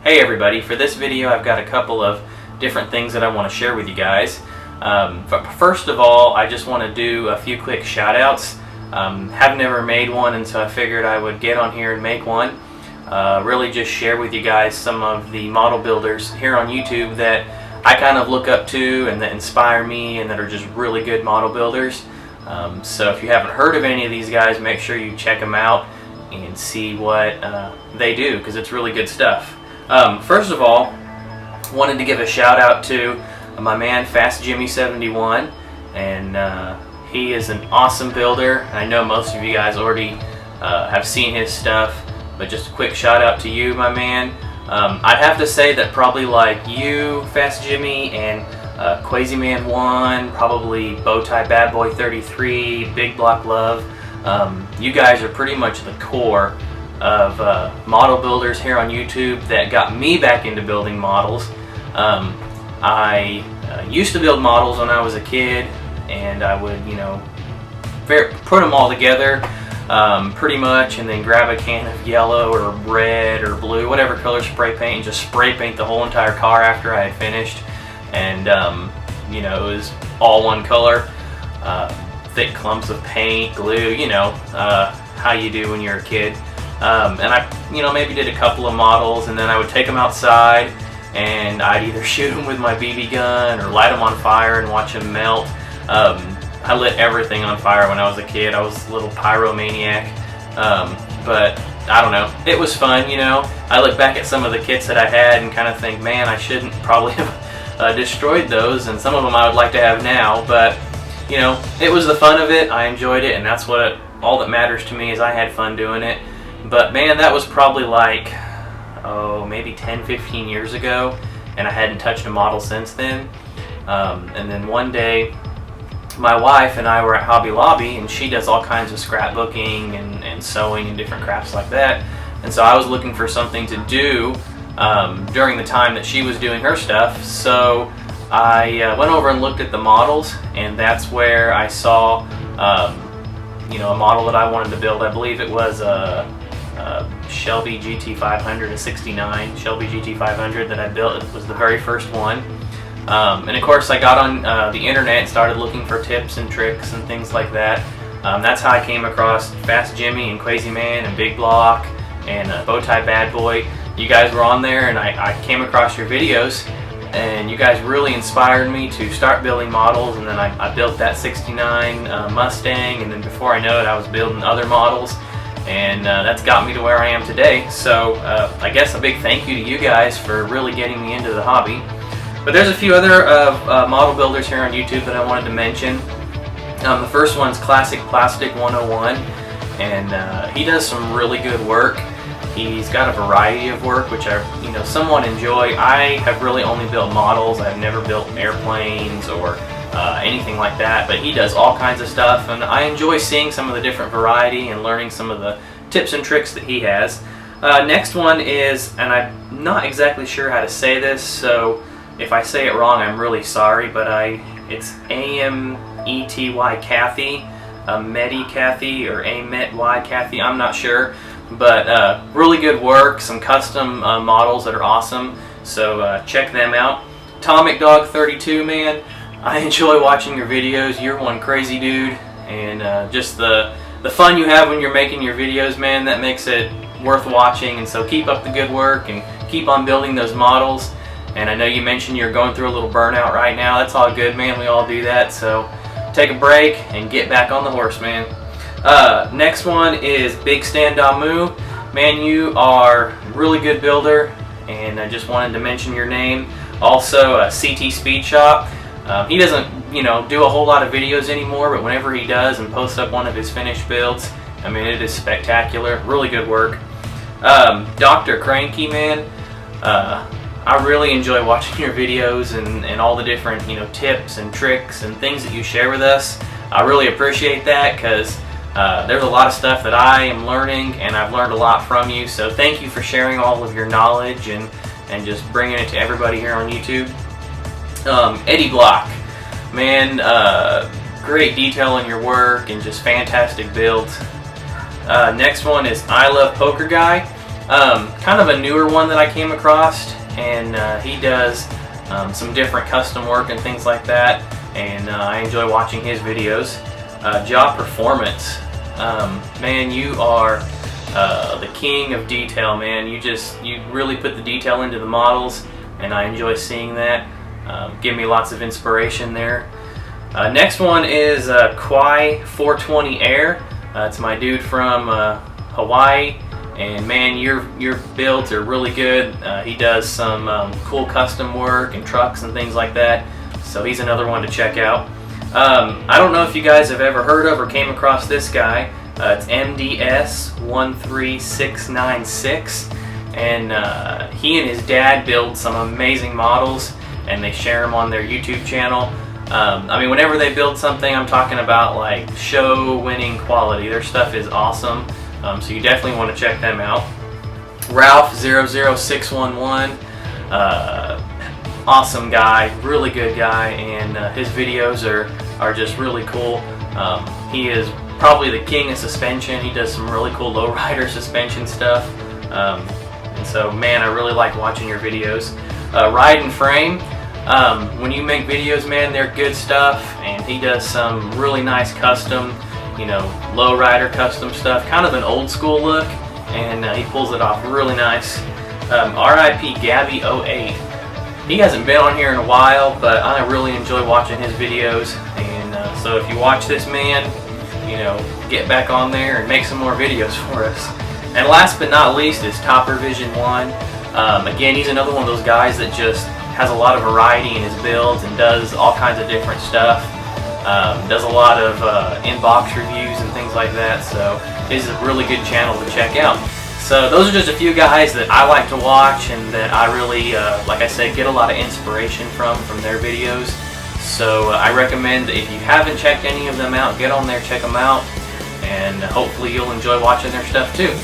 Hey everybody, for this video I've got a couple of different things that I want to share with you guys. But first of all, I just want to do a few quick shout outs. Have never made one, and so I figured I would get on here and make one. Really just share with you guys some of the model builders here on YouTube that I kind of look up to and that inspire me and that are just really good model builders. So if you haven't heard of any of these guys, make sure you check them out and see what they do, because it's really good stuff. First of all, wanted to give a shout out to my man Fast Jimmy 71, and he is an awesome builder. I know most of you guys already have seen his stuff, but just a quick shout out to you, my man. I'd have to say that probably like you, Fast Jimmy, and Crazy Man 1, probably Bowtie Bad Boy 33, Big Block Love, you guys are pretty much the core of model builders here on YouTube that got me back into building models. I used to build models when I was a kid, and I would, put them all together pretty much, and then grab a can of yellow or red or blue, whatever color spray paint, and just spray paint the whole entire car after I had finished. And it was all one color, thick clumps of paint, glue, how you do when you're a kid. And I, maybe did a couple of models, and then I would take them outside, and I'd either shoot them with my BB gun or light them on fire and watch them melt. I lit everything on fire when I was a kid. I was a little pyromaniac, but I don't know. It was fun, I look back at some of the kits that I had and kind of think, man, I shouldn't probably have destroyed those, and some of them I would like to have now, but it was the fun of it. I enjoyed it, and that's what all that matters to me, is I had fun doing it. But man, that was probably like, maybe 10-15 years ago, and I hadn't touched a model since then. And then one day, my wife and I were at Hobby Lobby, and she does all kinds of scrapbooking and sewing and different crafts like that. And so I was looking for something to do during the time that she was doing her stuff. So I went over and looked at the models, and that's where I saw a model that I wanted to build. I believe it was a Shelby GT500, a 69 Shelby GT500 that I built. It was the very first one. And of course I got on the internet and started looking for tips and tricks and things like that. That's how I came across Fast Jimmy and Crazy Man and Big Block and Bowtie Bad Boy. You guys were on there, and I came across your videos, and you guys really inspired me to start building models. And then I built that 69 Mustang, and then before I know it, I was building other models, and that's got me to where I am today. So I guess a big thank you to you guys for really getting me into the hobby. But there's a few other model builders here on YouTube that I wanted to mention. The first one's Classic Plastic 101, and he does some really good work. He's got a variety of work which I somewhat enjoy. I have really only built models. I've never built airplanes or anything like that, but he does all kinds of stuff, and I enjoy seeing some of the different variety and learning some of the tips and tricks that he has. Next one is, and I'm not exactly sure how to say this, so if I say it wrong, I'm really sorry, but it's A-M-E-T-Y Kathy, Medi Kathy, or A-Met-Y Kathy, I'm not sure. But really good work, some custom models that are awesome, so check them out. Atomic Dog 32, man, I enjoy watching your videos. You're one crazy dude, and just the fun you have when you're making your videos, man, that makes it worth watching. And so keep up the good work and keep on building those models. And I know you mentioned you're going through a little burnout right now. That's all good, man. We all do that, so take a break and get back on the horse, man. Next one is Big Stan Damu. Man, you are a really good builder, and I just wanted to mention your name. Also, CT Speed Shop. He doesn't, do a whole lot of videos anymore, but whenever he does and posts up one of his finished builds, I mean, it is spectacular. Really good work. Dr. Cranky, man. I really enjoy watching your videos and all the different, tips and tricks and things that you share with us. I really appreciate that, because there's a lot of stuff that I am learning, and I've learned a lot from you. So thank you for sharing all of your knowledge and just bringing it to everybody here on YouTube. Eddie Block, man, great detail in your work and just fantastic builds. Next one is I Love Poker Guy. Kind of a newer one that I came across, and he does some different custom work and things like that, and I enjoy watching his videos. Jaw Performance, man, you are the king of detail, man. You really put the detail into the models, and I enjoy seeing that. Give me lots of inspiration there. Next one is Kwai 420 Air. It's my dude from Hawaii, and man, your builds are really good. He does some cool custom work and trucks and things like that, so he's another one to check out. I don't know if you guys have ever heard of or came across this guy. It's MDS 13696, and he and his dad build some amazing models, and they share them on their YouTube channel. I mean, whenever they build something, I'm talking about like show-winning quality. Their stuff is awesome, so you definitely want to check them out. Ralph 00611, awesome guy, really good guy, and his videos are just really cool. He is probably the king of suspension. He does some really cool lowrider suspension stuff, and so man, I really like watching your videos. Ride and Frame, when you make videos, man, they're good stuff, and he does some really nice custom, you know, lowrider custom stuff, kind of an old school look, and he pulls it off really nice. RIP Gabby 08. He hasn't been on here in a while, but I really enjoy watching his videos, and so if you watch this man, you know, get back on there and make some more videos for us. And last but not least is Topper Vision 1. Again, he's another one of those guys that just has a lot of variety in his builds and does all kinds of different stuff. Does a lot of in-box reviews and things like that, so this is a really good channel to check out. So those are just a few guys that I like to watch and that I really, like I said, get a lot of inspiration from their videos. So I recommend that if you haven't checked any of them out, get on there, check them out, and hopefully you'll enjoy watching their stuff too.